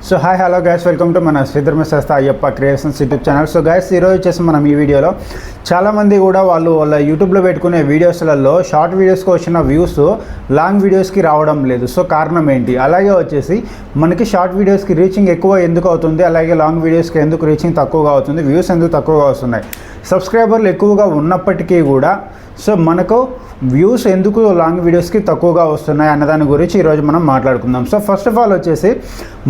So hi hello guys, welcome to మన శ్రీధర్మశాస్త్ర Ayyappa creations YouTube channel. So guys, ఈరోజు వచ్చేసి మనం ఈ వీడియోలో చాలామంది కూడా వాళ్ళ యూట్యూబ్లో పెట్టుకునే వీడియోస్లలో షార్ట్ వీడియోస్కి వచ్చిన వ్యూస్ లాంగ్ వీడియోస్కి రావడం లేదు. సో కారణం ఏంటి, అలాగే వచ్చేసి మనకి షార్ట్ వీడియోస్కి రీచింగ్ ఎక్కువ ఎందుకు అవుతుంది, అలాగే లాంగ్ వీడియోస్కి ఎందుకు రీచింగ్ తక్కువగా అవుతుంది, వ్యూస్ ఎందుకు తక్కువగా వస్తున్నాయి, సబ్స్క్రైబర్లు ఎక్కువగా ఉన్నప్పటికీ కూడా సో మనకు వ్యూస్ ఎందుకు లాంగ్ వీడియోస్కి తక్కువగా వస్తున్నాయి అన్నదాని గురించి ఈరోజు మనం మాట్లాడుకుందాం. సో ఫస్ట్ ఆఫ్ ఆల్ వచ్చేసి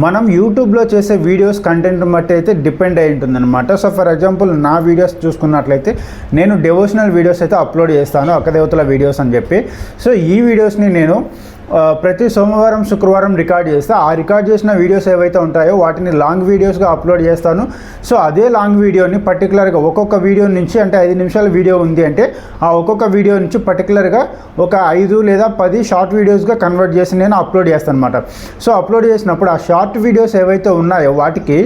మనం యూట్యూబ్లో చేసే వీడియోస్ కంటెంట్ బట్టి అయితే డిపెండ్ అయి ఉంటుందన్నమాట. సో ఫర్ ఎగ్జాంపుల్ నా వీడియోస్ చూసుకున్నట్లయితే నేను డివోషనల్ వీడియోస్ అయితే అప్లోడ్ చేస్తాను, అక్కదేవతల వీడియోస్ అని చెప్పి. సో ఈ వీడియోస్ని నేను ప్రతి సోమవారం శుక్రవారం రికార్డ్ చేస్తా. ఆ రికార్డ్ చేసిన వీడియోస్ ఏవైతే ఉంటాయో వాటిని లాంగ్ వీడియోస్గా అప్లోడ్ చేస్తాను. సో అదే లాంగ్ వీడియోని పర్టికులర్గా ఒక్కొక్క వీడియో నుంచి, అంటే 5 నిమిషాల వీడియో ఉంది అంటే ఆ ఒక్కొక్క వీడియో నుంచి పర్టికులర్గా ఒక 5 లేదా 10 షార్ట్ వీడియోస్గా కన్వర్ట్ చేసి నేను అప్లోడ్ చేస్తాను అనమాట. సో అప్లోడ్ చేసినప్పుడు ఆ షార్ట్ వీడియోస్ ఏవైతే ఉన్నాయో వాటికి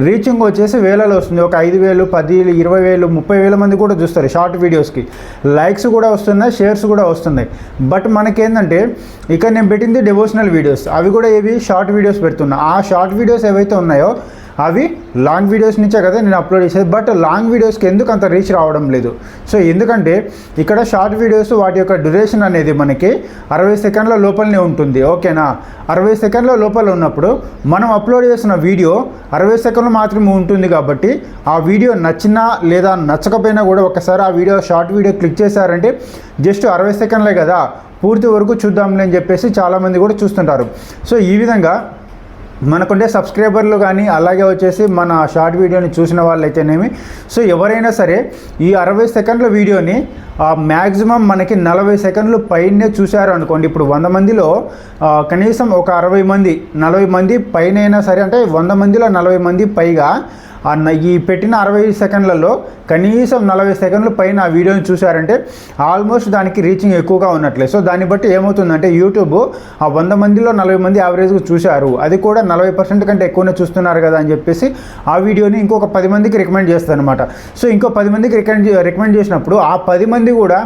రీచింగ్ వచ్చేసి వేలలో వస్తుంది. ఒక 5,000, 10,000, 20,000, 30,000 మంది కూడా చూస్తారు షార్ట్ వీడియోస్కి. లైక్స్ కూడా వస్తున్నాయి, షేర్స్ కూడా వస్తున్నాయి. బట్ మనకేంటంటే ఇక నేను పెట్టింది డివోషనల్ వీడియోస్, అవి కూడా ఏవి షార్ట్ వీడియోస్ పెడుతున్నా. ఆ షార్ట్ వీడియోస్ ఏవైతే ఉన్నాయో అవి లాంగ్ వీడియోస్ నుంచే కదా నేను అప్లోడ్ చేసేది. బట్ లాంగ్ వీడియోస్కి ఎందుకు అంత రీచ్ రావడం లేదు? సో ఎందుకంటే ఇక్కడ షార్ట్ వీడియోస్ వాటి యొక్క డ్యూరేషన్ అనేది మనకి 60 సెకండ్ల లోపలనే ఉంటుంది. ఓకేనా, 60 సెకండ్ల లోపల ఉన్నప్పుడు మనం అప్లోడ్ చేసిన వీడియో 60 సెకండ్లు మాత్రమే ఉంటుంది. కాబట్టి ఆ వీడియో నచ్చినా లేదా నచ్చకపోయినా కూడా ఒకసారి ఆ వీడియో షార్ట్ వీడియో క్లిక్ చేశారంటే జస్ట్ 60 సెకండ్లే కదా, పూర్తి వరకు చూద్దాంలే అని చెప్పేసి చాలామంది కూడా చూస్తుంటారు. సో ఈ విధంగా మనకుండే సబ్స్క్రైబర్లు కానీ అలాగే వచ్చేసి మన షార్ట్ వీడియోని చూసిన వాళ్ళైతేనేమి, సో ఎవరైనా సరే ఈ 60 సెకండ్ల వీడియోని మ్యాక్సిమం మనకి 40 సెకండ్లు పైనే చూశారు అనుకోండి. ఇప్పుడు 100 మందిలో కనీసం ఒక 40 మంది 40 మంది పైన అయినా సరే, అంటే 100 మందిలో 40 మంది పైగా ఈ పెట్టిన 60 సెకండ్లలో కనీసం 40 సెకండ్ల పైన ఆ వీడియోని చూశారంటే ఆల్మోస్ట్ దానికి రీచింగ్ ఎక్కువగా ఉన్నట్లే. సో దాన్ని బట్టి ఏమవుతుందంటే యూట్యూబ్ ఆ 100 మందిలో 40 మంది యావరేజ్గా చూశారు, అది కూడా 40% కంటే ఎక్కువనే చూస్తున్నారు కదా అని చెప్పేసి ఆ వీడియోని ఇంకొక 10 మందికి రికమెండ్ చేస్తారు అనమాట. సో ఇంకో 10 మందికి రికమెండ్ చేసినప్పుడు ఆ 10 మంది కూడా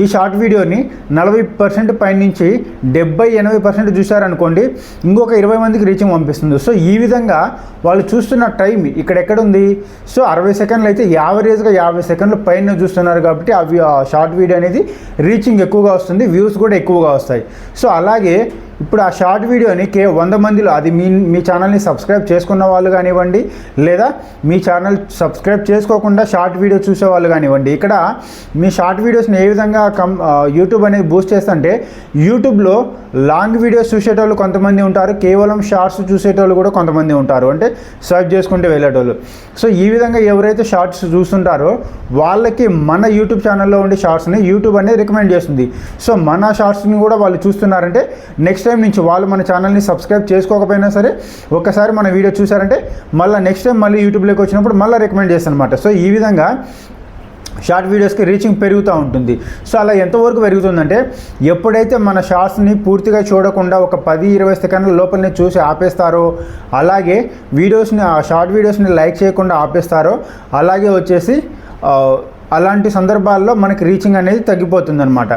ఈ షార్ట్ వీడియోని 40% పై నుంచి 70-80% చూశారనుకోండి, ఇంకొక 20 మందికి రీచింగ్ పంపిస్తుంది. సో ఈ విధంగా వాళ్ళు చూస్తున్న టైం ఇక్కడెక్కడ ఉంది. సో 60 సెకండ్లు అయితే యావరేజ్గా 50 సెకండ్ల పైన చూస్తున్నారు కాబట్టి అవి ఆ షార్ట్ వీడియో అనేది రీచింగ్ ఎక్కువగా వస్తుంది, వ్యూస్ కూడా ఎక్కువగా వస్తాయి. సో అలాగే ఇప్పుడు ఆ షార్ట్ వీడియోని 100 మందిలో, అది మీ ఛానల్ని సబ్స్క్రైబ్ చేసుకున్న వాళ్ళు కానివ్వండి, లేదా మీ ఛానల్ సబ్స్క్రైబ్ చేసుకోకుండా షార్ట్ వీడియో చూసే వాళ్ళు కానివ్వండి, ఇక్కడ మీ షార్ట్ వీడియోస్ని ఏ విధంగా యూట్యూబ్ అనేది బూస్ట్ చేస్తుంటే, యూట్యూబ్లో లాంగ్ వీడియోస్ చూసేటోళ్ళు కొంతమంది ఉంటారు, కేవలం షార్ట్స్ చూసేటోళ్ళు కూడా కొంతమంది ఉంటారు, అంటే స్వైప్ చేసుకుంటే వెళ్ళేటోళ్ళు. సో ఈ విధంగా ఎవరైతే షార్ట్స్ చూస్తుంటారో వాళ్ళకి మన యూట్యూబ్ ఛానల్లో ఉండే షార్ట్స్ని యూట్యూబ్ అనేది రికమెండ్ చేస్తుంది. సో మన షార్ట్స్ని కూడా వాళ్ళు చూస్తున్నారంటే నెక్స్ట్ టైం నుంచి వాళ్ళు మన ఛానల్ని సబ్స్క్రైబ్ చేసుకోకపోయినా సరే ఒక్కసారి మన వీడియో చూసారంటే మళ్ళీ నెక్స్ట్ టైం మళ్ళీ యూట్యూబ్లోకి వచ్చినప్పుడు మళ్ళీ రికమెండ్ చేస్తాను అనమాట. సో ఈ విధంగా షార్ట్ వీడియోస్కి రీచింగ్ పెరుగుతూ ఉంటుంది. సో అలా ఎంతవరకు పెరుగుతుందంటే, ఎప్పుడైతే మన షార్ట్స్ని పూర్తిగా చూడకుండా ఒక 10-20 సెకండ్ల లోపలనే చూసి ఆపేస్తారో, అలాగే వీడియోస్ని ఆ షార్ట్ వీడియోస్ని లైక్ చేయకుండా ఆపేస్తారో, అలాగే వచ్చేసి అలాంటి సందర్భాల్లో మనకి రీచింగ్ అనేది తగ్గిపోతుందన్నమాట.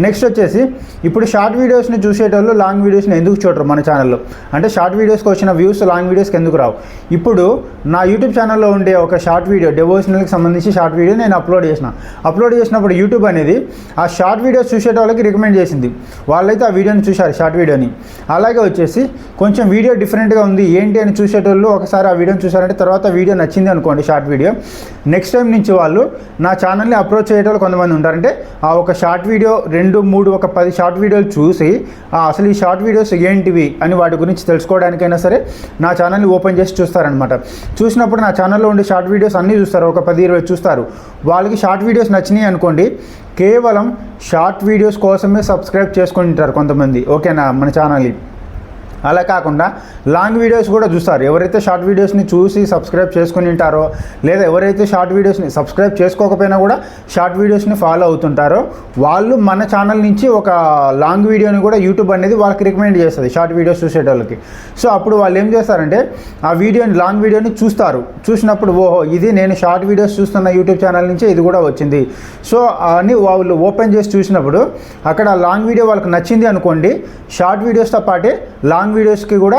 నెక్స్ట్ వచ్చేసి ఇప్పుడు షార్ట్ వీడియోస్ని చూసేటోళ్ళు లాంగ్ వీడియోస్ని ఎందుకు చూడరు మన ఛానల్లో, అంటే షార్ట్ వీడియోస్కి వచ్చిన వ్యూస్ లాంగ్ వీడియోస్కి ఎందుకు రావు? ఇప్పుడు నా యూట్యూబ్ ఛానల్లో ఉండే ఒక షార్ట్ వీడియో, డివోషనల్కి సంబంధించి షార్ట్ వీడియో నేను అప్లోడ్ చేసినప్పుడు యూట్యూబ్ అనేది ఆ షార్ట్ వీడియోస్ చూసేటోళ్ళకి రికమెండ్ చేసింది, వాళ్ళైతే ఆ వీడియోని చూశారు షార్ట్ వీడియోని. అలాగే వచ్చేసి కొంచెం వీడియో డిఫరెంట్గా ఉంది ఏంటి అని చూసేటోళ్ళు ఒకసారి ఆ వీడియోని చూసారంటే తర్వాత వీడియో నచ్చింది అనుకోండి షార్ట్ వీడియో, నెక్స్ట్ టైం నుంచి వాళ్ళు నా ఛానల్ని అప్రోచ్ చేసేటోళ్ళు కొంతమంది ఉంటారంటే ఆ ఒక షార్ట్ వీడియో 2, 3, ఒక 10 షార్ట్ వీడియోలు చూసి అసలు ఈ షార్ట్ వీడియోస్ ఏంటివి అని వాటి గురించి తెలుసుకోవడానికైనా సరే నా ఛానల్ని ఓపెన్ చేసి చూస్తారనమాట. చూసినప్పుడు నా ఛానల్లో ఉండే షార్ట్ వీడియోస్ అన్నీ చూస్తారు, ఒక 10-20 చూస్తారు. వాళ్ళకి షార్ట్ వీడియోస్ నచ్చినాయి అనుకోండి, కేవలం షార్ట్ వీడియోస్ కోసమే సబ్స్క్రైబ్ చేసుకుంటారు కొంతమంది, ఓకేనా, మన ఛానల్ని. అలా కాకుండా లాంగ్ వీడియోస్ కూడా చూస్తారు. ఎవరైతే షార్ట్ వీడియోస్ని చూసి సబ్స్క్రైబ్ చేసుకుని ఉంటారో, లేదా ఎవరైతే షార్ట్ వీడియోస్ని సబ్స్క్రైబ్ చేసుకోకపోయినా కూడా షార్ట్ వీడియోస్ని ఫాలో అవుతుంటారో వాళ్ళు మన ఛానల్ నుంచి ఒక లాంగ్ వీడియోని కూడా యూట్యూబ్ అనేది వాళ్ళకి రికమెండ్ చేస్తుంది షార్ట్ వీడియోస్ చూసేటోళ్ళకి. సో అప్పుడు వాళ్ళు ఏం చేస్తారంటే ఆ వీడియోని, లాంగ్ వీడియోని చూస్తారు. చూసినప్పుడు ఓహో ఇది నేను షార్ట్ వీడియోస్ చూస్తున్న యూట్యూబ్ ఛానల్ నుంచి ఇది కూడా వచ్చింది, సో అని వాళ్ళు ఓపెన్ చేసి చూసినప్పుడు అక్కడ లాంగ్ వీడియో వాళ్ళకి నచ్చింది అనుకోండి, షార్ట్ వీడియోస్తో పాటే లాంగ్ వీడియోస్కి కూడా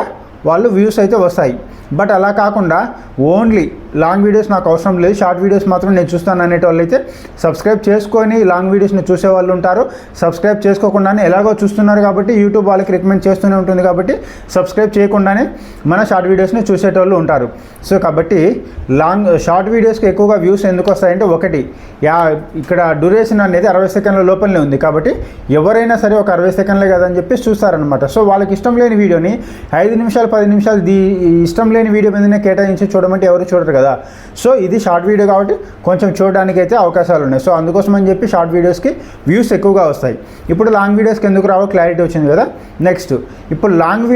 వాళ్ళు వ్యూస్ అయితే వస్తాయి. బట్ అలా కాకుండా ఓన్లీ లాంగ్ వీడియోస్ నాకు అవసరం లేదు, షార్ట్ వీడియోస్ మాత్రం నేను చూస్తాను అనేటోళ్ళు అయితే సబ్స్క్రైబ్ చేసుకొని లాంగ్ వీడియోస్ని చూసే వాళ్ళు ఉంటారు. సబ్స్క్రైబ్ చేసుకోకుండానే ఎలాగో చూస్తున్నారు కాబట్టి యూట్యూబ్ వాళ్ళకి రికమెండ్ చేస్తూనే ఉంటుంది కాబట్టి సబ్స్క్రైబ్ చేయకుండానే మన షార్ట్ వీడియోస్ని చూసేటోళ్ళు ఉంటారు. సో కాబట్టి షార్ట్ వీడియోస్కి ఎక్కువగా వ్యూస్ ఎందుకు వస్తాయంటే, ఒకటి ఇక్కడ డ్యూరేషన్ అనేది 60 సెకండ్ల లోపలనే ఉంది కాబట్టి ఎవరైనా సరే ఒక 60 సెకండ్లే కదా అని చెప్పి చూస్తారనమాట. సో వాళ్ళకి ఇష్టం లేని వీడియోని 5 నిమిషాలు 10 నిమిషాలు ఇష్టం లేని వీడియో మీదనే కేటాయించి చూడమంటే ఎవరు చూడరు కదా. సో ఇది షార్ట్ వీడియో కాబట్టి కొంచెం చూడడానికి అయితే అవకాశాలు ఉన్నాయి. సో అందుకోసం అని చెప్పి షార్ట్ వీడియోస్కి వ్యూస్ ఎక్కువగా వస్తాయి. ఇప్పుడు లాంగ్ వీడియోస్కి ఎందుకు రావో క్లారిటీ వచ్చింది కదా. నెక్స్ట్, ఇప్పుడు లాంగ్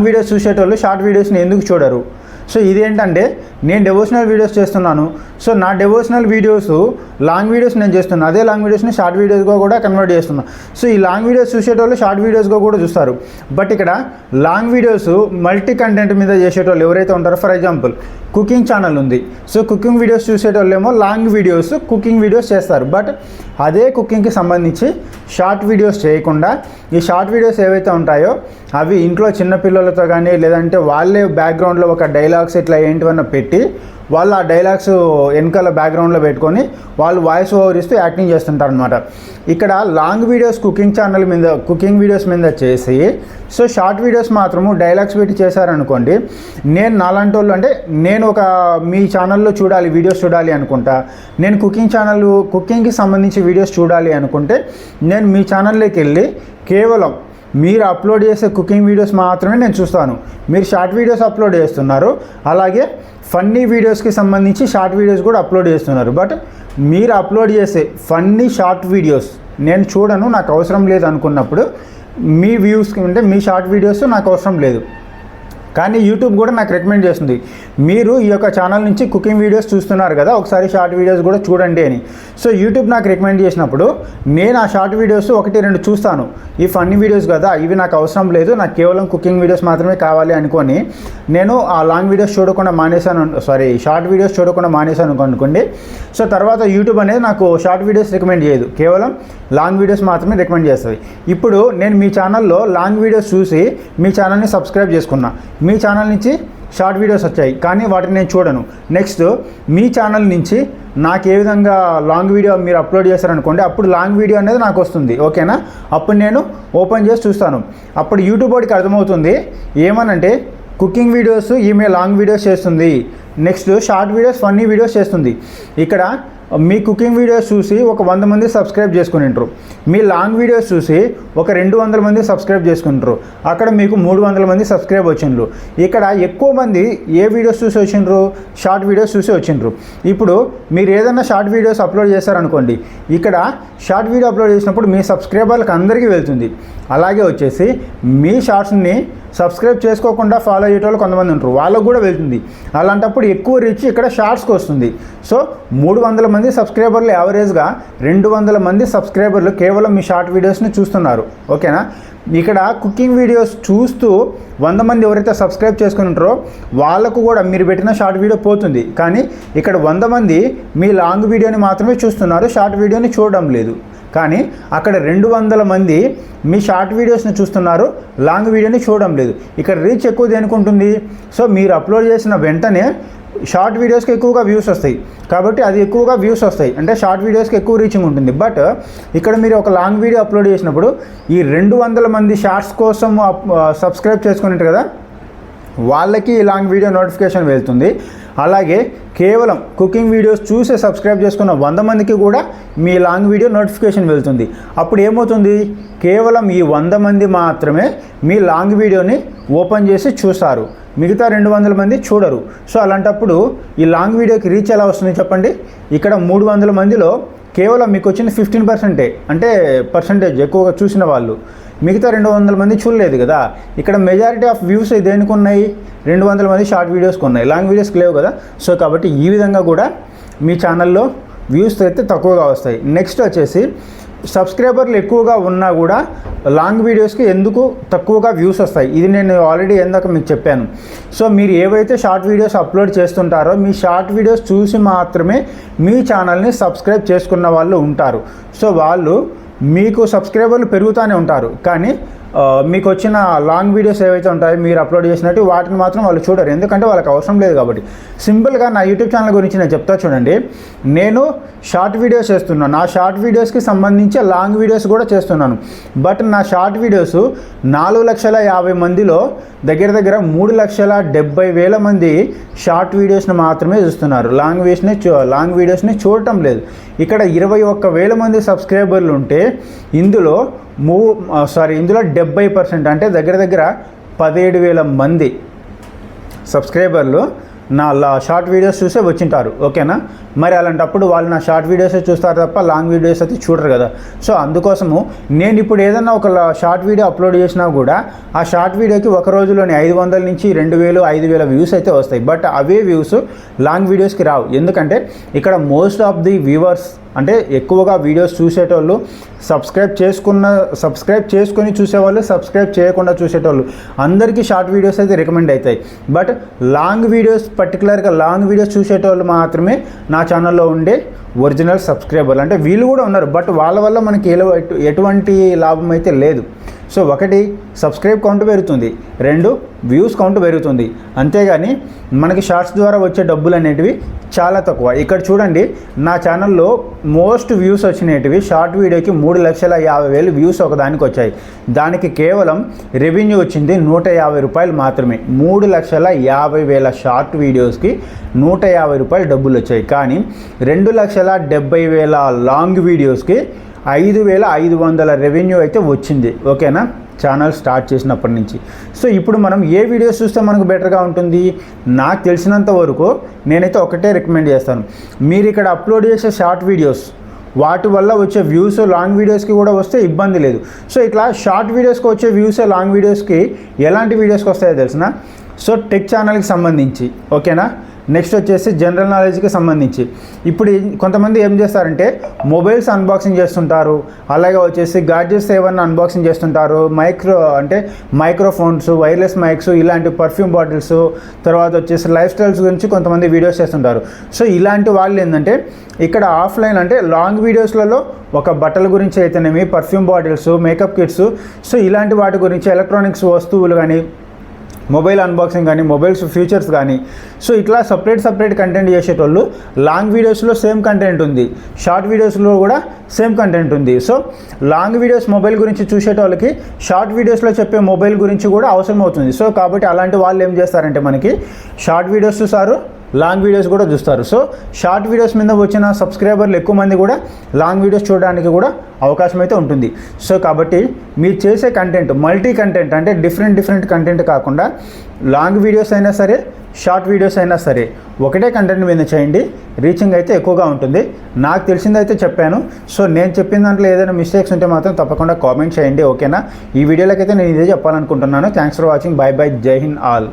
వీడియోస్ చూసేటోళ్ళు షార్ట్ వీడియోస్ని ఎందుకు చూడరు? సో ఇదేంటంటే, నేను డెవోషనల్ వీడియోస్ చేస్తున్నాను. సో నా డెవోషనల్ వీడియోస్ లాంగ్ వీడియోస్ నేను చేస్తున్నాను, అదే లాంగ్ వీడియోస్ని షార్ట్ వీడియోస్గా కూడా కన్వర్ట్ చేస్తున్నాను. సో ఈ లాంగ్ వీడియోస్ చూసేటోళ్ళు షార్ట్ వీడియోస్గా కూడా చూస్తారు. బట్ ఇక్కడ లాంగ్ వీడియోస్ మల్టీ కంటెంట్ మీద చేసేటోళ్ళు ఎవరైతే ఉంటారో, ఫర్ ఎగ్జాంపుల్ కుకింగ్ ఛానల్ ఉంది. సో కుకింగ్ వీడియోస్ చూసేటోళ్ళు ఏమో లాంగ్ వీడియోస్ కుకింగ్ వీడియోస్ చేస్తారు. బట్ అదే కుకింగ్కి సంబంధించి షార్ట్ వీడియోస్ చేయకుండా ఈ షార్ట్ వీడియోస్ ఏవైతే ఉంటాయో అవి ఇంట్లో చిన్నపిల్లలతో కానీ, లేదంటే వాళ్ళే బ్యాక్గ్రౌండ్లో ఒక డైలాగ్స్ ఇట్లా ఏంటివన్నా పెట్టి వాళ్ళు ఆ డైలాగ్స్ వెనకాల బ్యాక్గ్రౌండ్లో పెట్టుకొని వాళ్ళు వాయిస్ ఓవర్ ఇస్తూ యాక్టింగ్ చేస్తుంటారు అనమాట. ఇక్కడ లాంగ్ వీడియోస్ కుకింగ్ వీడియోస్ మీద చేసి, సో షార్ట్ వీడియోస్ మాత్రము డైలాగ్స్ పెట్టి చేశారనుకోండి, నేను నాలాంటి వాళ్ళు అంటే నేను మీ ఛానల్లో వీడియోస్ చూడాలి అనుకుంటా, నేను కుకింగ్కి సంబంధించి వీడియోస్ చూడాలి అనుకుంటే నేను మీ ఛానల్లోకి వెళ్ళి కేవలం మీరు అప్లోడ్ చేసే కుకింగ్ వీడియోస్ మాత్రమే నేను చూస్తాను. మీరు షార్ట్ వీడియోస్ అప్లోడ్ చేస్తున్నారు, అలాగే ఫన్నీ వీడియోస్కి సంబంధించి షార్ట్ వీడియోస్ కూడా అప్లోడ్ చేస్తున్నారు. బట్ మీరు అప్లోడ్ చేసే ఫన్నీ షార్ట్ వీడియోస్ నేను చూడను, నాకు అవసరం లేదు అనుకున్నప్పుడు మీ వ్యూస్కి అంటే మీ షార్ట్ వీడియోస్ నాకు అవసరం లేదు. కానీ యూట్యూబ్ కూడా నాకు రికమెండ్ చేస్తుంది, మీరు ఈ యొక్క ఛానల్ నుంచి కుకింగ్ వీడియోస్ చూస్తున్నారు కదా, ఒకసారి షార్ట్ వీడియోస్ కూడా చూడండి అని. సో యూట్యూబ్ నాకు రికమెండ్ చేసినప్పుడు నేను ఆ షార్ట్ వీడియోస్ 1-2 చూస్తాను. ఈ ఫన్నీ వీడియోస్ కదా, ఇవి నాకు అవసరం లేదు, నాకు కేవలం కుకింగ్ వీడియోస్ మాత్రమే కావాలి అనుకొని నేను ఆ లాంగ్ వీడియోస్ చూడకుండా షార్ట్ వీడియోస్ చూడకుండా మానేశాను అనుకోండి. సో తర్వాత యూట్యూబ్ అనేది నాకు షార్ట్ వీడియోస్ రికమెండ్ చేయదు, కేవలం లాంగ్ వీడియోస్ మాత్రమే రికమెండ్ చేస్తుంది. ఇప్పుడు నేను మీ ఛానల్లో లాంగ్ వీడియోస్ చూసి మీ ఛానల్ని సబ్స్క్రైబ్ చేసుకున్నా, మీ ఛానల్ నుంచి షార్ట్ వీడియోస్ వచ్చాయి కానీ వాటిని నేను చూడను. నెక్స్ట్ మీ ఛానల్ నుంచి నాకు ఏ విధంగా లాంగ్ వీడియో మీరు అప్లోడ్ చేశారనుకోండి, అప్పుడు లాంగ్ వీడియో అనేది నాకు వస్తుంది, ఓకేనా. అప్పుడు నేను ఓపెన్ చేసి చూస్తాను. అప్పుడు యూట్యూబ్ వాడికి అర్థమవుతుంది ఏమనంటే, కుకింగ్ వీడియోస్ ఈమె లాంగ్ వీడియోస్ చేస్తుంది, next short videos funny videos చేస్తుంది. ఇక్కడ మీ కుకింగ్ వీడియోస్ చూసి ఒక 100 మంది సబ్స్క్రైబ్ చేసుకునింటారు, మీ లాంగ్ వీడియోస్ చూసి ఒక 200 మంది సబ్స్క్రైబ్ చేసుకుంటారు, అక్కడ మీకు 300 మంది సబ్స్క్రైబ్ వచ్చిండ్రు. ఇక్కడ ఎక్కువ మంది ఏ వీడియోస్ చూసి వచ్చిండ్రు? షార్ట్ వీడియోస్ చూసి వచ్చిండ్రు. ఇప్పుడు మీరు ఏదైనా షార్ట్ వీడియోస్ అప్లోడ్ చేశారనుకోండి, ఇక్కడ షార్ట్ వీడియో అప్లోడ్ చేసినప్పుడు మీ సబ్స్క్రైబర్లకు అందరికీ వెళ్తుంది. అలాగే వచ్చేసి మీ షార్ట్స్ని సబ్స్క్రైబ్ చేసుకోకుండా ఫాలో అయ్యేటోళ్ళు కొంతమంది ఉంటారు, వాళ్ళకు కూడా వెళ్తుంది. అలాంటప్పుడు ఎక్కువ రీచ్ ఇక్కడ షార్ట్స్కి వస్తుంది. సో 300 మంది సబ్స్క్రైబర్లు యావరేజ్గా 200 మంది సబ్స్క్రైబర్లు కేవలం మీ షార్ట్ వీడియోస్ని చూస్తున్నారు, ఓకేనా. ఇక్కడ కుకింగ్ వీడియోస్ చూస్తూ 100 మంది ఎవరైతే సబ్స్క్రైబ్ చేసుకుని ఉంటారో వాళ్ళకు కూడా మీరు పెట్టిన షార్ట్ వీడియో పోతుంది. కానీ ఇక్కడ 100 మంది మీ లాంగ్ వీడియోని మాత్రమే చూస్తున్నారు, షార్ట్ వీడియోని చూడడం లేదు. కానీ అక్కడ 200 మంది మీ షార్ట్ వీడియోస్ని చూస్తున్నారు, లాంగ్ వీడియోని చూడడం లేదు. ఇక్కడ రీచ్ ఎక్కువ దేనికి ఉంటుంది? సో మీరు అప్లోడ్ చేసిన వెంటనే షార్ట్ వీడియోస్కి ఎక్కువగా వ్యూస్ వస్తాయి కాబట్టి అది ఎక్కువగా వ్యూస్ వస్తాయి, అంటే షార్ట్ వీడియోస్కి ఎక్కువ రీచింగ్ ఉంటుంది. బట్ ఇక్కడ మీరు ఒక లాంగ్ వీడియో అప్లోడ్ చేసినప్పుడు ఈ 200 మంది షార్ట్స్ కోసం సబ్స్క్రైబ్ చేసుకున్నట్టు కదా, వాళ్ళకి ఈ లాంగ్ వీడియో నోటిఫికేషన్ వెళ్తుంది. అలాగే కేవలం కుకింగ్ వీడియోస్ చూసి సబ్స్క్రైబ్ చేసుకున్న 100 మందికి కూడా మీ లాంగ్ వీడియో నోటిఫికేషన్ వెళ్తుంది. అప్పుడు ఏమవుతుంది? కేవలం ఈ 100 మంది మాత్రమే మీ లాంగ్ వీడియోని ఓపెన్ చేసి చూస్తారు, మిగతా 200 మంది చూడరు. సో అలాంటప్పుడు ఈ లాంగ్ వీడియోకి రీచ్ ఎలా వస్తుంది చెప్పండి? ఇక్కడ 300 మందిలో కేవలం మీకు వచ్చింది 15%, అంటే పర్సంటేజ్ ఎక్కువగా చూసిన వాళ్ళు, మిగతా 200 మంది చూడలేదు కదా. ఇక్కడ మెజారిటీ ఆఫ్ వ్యూస్ దేనికి ఉన్నాయి? 200 మంది షార్ట్ వీడియోస్కి ఉన్నాయి, లాంగ్ వీడియోస్కి లేవు కదా. సో కాబట్టి ఈ విధంగా కూడా మీ ఛానల్లో వ్యూస్ అయితే తక్కువగా వస్తాయి. నెక్స్ట్ వచ్చేసి సబ్స్క్రైబర్లు ఎక్కువగా ఉన్నా కూడా లాంగ్ వీడియోస్కి ఎందుకు తక్కువగా వ్యూస్ వస్తాయి? ఇది నేను ఆల్రెడీ ఎందాక మీకు చెప్పాను. సో మీరు ఏవైతే షార్ట్ వీడియోస్ అప్లోడ్ చేస్తుంటారో మీ షార్ట్ వీడియోస్ చూసి మాత్రమే మీ ఛానల్ని సబ్స్క్రైబ్ చేసుకున్న వాళ్ళు ఉంటారు. సో వాళ్ళు మీకు సబ్స్క్రైబర్లు పెరుగుతూనే ఉంటారు, కానీ మీకు వచ్చిన లాంగ్ వీడియోస్ ఏవైతే ఉంటాయో మీరు అప్లోడ్ చేసినట్టు వాటిని మాత్రం వాళ్ళు చూడరు, ఎందుకంటే వాళ్ళకి అవసరం లేదు కాబట్టి. సింపుల్గా నా యూట్యూబ్ ఛానల్ గురించి నేను చెప్తా చూడండి. నేను షార్ట్ వీడియోస్ చేస్తున్నాను, నా షార్ట్ వీడియోస్కి సంబంధించి లాంగ్ వీడియోస్ కూడా చేస్తున్నాను. బట్ నా షార్ట్ వీడియోస్ 4,50,000 మందిలో దగ్గర 3,70,000 మంది షార్ట్ వీడియోస్ని మాత్రమే చూస్తున్నారు, లాంగ్ వీడియోస్ని చూడటం లేదు. ఇక్కడ 21,000 మంది సబ్స్క్రైబర్లు ఉంటే ఇందులో 70% అంటే దగ్గర 17,000 మంది సబ్స్క్రైబర్లు నా షార్ట్ వీడియోస్ చూసే వచ్చింటారు. ఓకేనా, మరి అలాంటప్పుడు వాళ్ళు నా షార్ట్ వీడియోసే చూస్తారు తప్ప లాంగ్ వీడియోస్ అయితే చూడరు కదా. సో అందుకోసము నేను ఇప్పుడు ఏదన్నా ఒక షార్ట్ వీడియో అప్లోడ్ చేసినా కూడా ఆ షార్ట్ వీడియోకి ఒక రోజులోని 500 నుంచి 2,000, 5,000 వ్యూస్ అయితే వస్తాయి. బట్ అవే వ్యూస్ లాంగ్ వీడియోస్కి రావు, ఎందుకంటే ఇక్కడ మోస్ట్ ఆఫ్ ది వ్యూవర్స్ అంటే ఎక్కువగా వీడియోస్ చూసేటోళ్ళు సబ్స్క్రైబ్ చేసుకొని చూసేవాళ్ళు, సబ్స్క్రైబ్ చేయకుండా చూసేటోళ్ళు అందరికీ షార్ట్ వీడియోస్ అయితే రికమెండ్ అవుతాయి. బట్ లాంగ్ వీడియోస్, పర్టికులర్గా లాంగ్ వీడియోస్ చూసేటోళ్ళు మాత్రమే నా ఛానల్లో ఉండే ఒరిజినల్ సబ్స్క్రైబర్లు. అంటే వీళ్ళు కూడా ఉన్నారు, బట్ వాళ్ళ వల్ల మనకి ఎటువంటి లాభం అయితే లేదు. సో ఒకటి, సబ్స్క్రైబ్ కౌంట్ పెరుగుతుంది, 2 వ్యూస్ కౌంట్ పెరుగుతుంది, అంతేగాని మనకి షార్ట్స్ ద్వారా వచ్చే డబ్బులు అనేటివి చాలా తక్కువ. ఇక్కడ చూడండి, నా ఛానల్లో మోస్ట్ వ్యూస్ వచ్చినవి షార్ట్ వీడియోకి 3,50,000 వ్యూస్ ఒకదానికి వచ్చాయి. దానికి కేవలం రెవెన్యూ వచ్చింది 150 రూపాయలు మాత్రమే. 3,50,000 షార్ట్ వీడియోస్కి 150 రూపాయలు డబ్బులు వచ్చాయి. కానీ 2,70,000 లాంగ్ వీడియోస్కి 5,500 రెవెన్యూ అయితే వచ్చింది. ఓకేనా, ఛానల్ స్టార్ట్ చేసినప్పటి నుంచి. సో ఇప్పుడు మనం ఏ వీడియోస్ చూస్తే మనకు బెటర్గా ఉంటుంది, నాకు తెలిసినంత వరకు నేనైతే ఒకటే రికమెండ్ చేస్తాను. మీరు ఇక్కడ అప్లోడ్ చేసే షార్ట్ వీడియోస్ వాటి వల్ల వచ్చే వ్యూస్ లాంగ్ వీడియోస్కి కూడా వస్తే ఇబ్బంది లేదు. సో ఇట్లా షార్ట్ వీడియోస్కి వచ్చే వ్యూస్ లాంగ్ వీడియోస్కి ఎలాంటి వీడియోస్కి వస్తాయో తెలిసిన, సో టెక్ ఛానల్కి సంబంధించి, ఓకేనా, నెక్స్ట్ వచ్చేసి జనరల్ నాలెడ్జ్కి సంబంధించి. ఇప్పుడు కొంతమంది ఏం చేస్తారంటే మొబైల్స్ అన్బాక్సింగ్ చేస్తుంటారు, అలాగే వచ్చేసి గాడ్జెట్స్ ఏమన్నా అన్బాక్సింగ్ చేస్తుంటారు, మైక్రోఫోన్స్, వైర్లెస్ మైక్స్, ఇలాంటి పర్ఫ్యూమ్ బాటిల్స్, తర్వాత వచ్చేసి లైఫ్ స్టైల్స్ గురించి కొంతమంది వీడియోస్ చేస్తుంటారు. సో ఇలాంటి వాళ్ళు ఏంటంటే ఇక్కడ ఆఫ్లైన్ అంటే లాంగ్ వీడియోస్లలో ఒక బట్టల గురించి అయితేనేమి, perfume bottles, makeup kits, so ఇలాంటి వాటి గురించి, ఎలక్ట్రానిక్స్ వస్తువులు కానీ, మొబైల్ అన్బాక్సింగ్ కానీ, మొబైల్స్ ఫీచర్స్ కానీ, సో ఇట్లా సపరేట్ కంటెంట్ చేసేటోళ్ళు లాంగ్ వీడియోస్లో సేమ్ కంటెంట్ ఉంది, షార్ట్ వీడియోస్లో కూడా సేమ్ కంటెంట్ ఉంది. సో లాంగ్ వీడియోస్ మొబైల్ గురించి చూసేటోళ్ళకి షార్ట్ వీడియోస్లో చెప్పే మొబైల్ గురించి కూడా అవసరం అవుతుంది. సో కాబట్టి అలాంటి వాళ్ళు ఏం చేస్తారంటే మనకి షార్ట్ వీడియోస్ చూస్తారు, లాంగ్ వీడియోస్ కూడా చూస్తారు. సో షార్ట్ వీడియోస్ మీద వచ్చిన సబ్స్క్రైబర్లు ఎక్కువ మంది కూడా లాంగ్ వీడియోస్ చూడడానికి కూడా అవకాశం అయితే ఉంటుంది. సో కాబట్టి మీరు చేసే కంటెంట్ మల్టీ కంటెంట్ అంటే డిఫరెంట్ కంటెంట్ కాకుండా లాంగ్ వీడియోస్ అయినా సరే, షార్ట్ వీడియోస్ అయినా సరే ఒకటే కంటెంట్ మీద చేయండి, రీచింగ్ అయితే ఎక్కువగా ఉంటుంది. నాకు తెలిసిందైతే చెప్పాను. సో నేను చెప్పిన దాంట్లో ఏదైనా మిస్టేక్స్ ఉంటే మాత్రం తప్పకుండా కామెంట్ చేయండి. ఓకేనా, ఈ వీడియోలకైతే నేను ఇదే చెప్పాలనుకుంటున్నాను. Thanks for watching. By by, జై హింద్ ఆల్.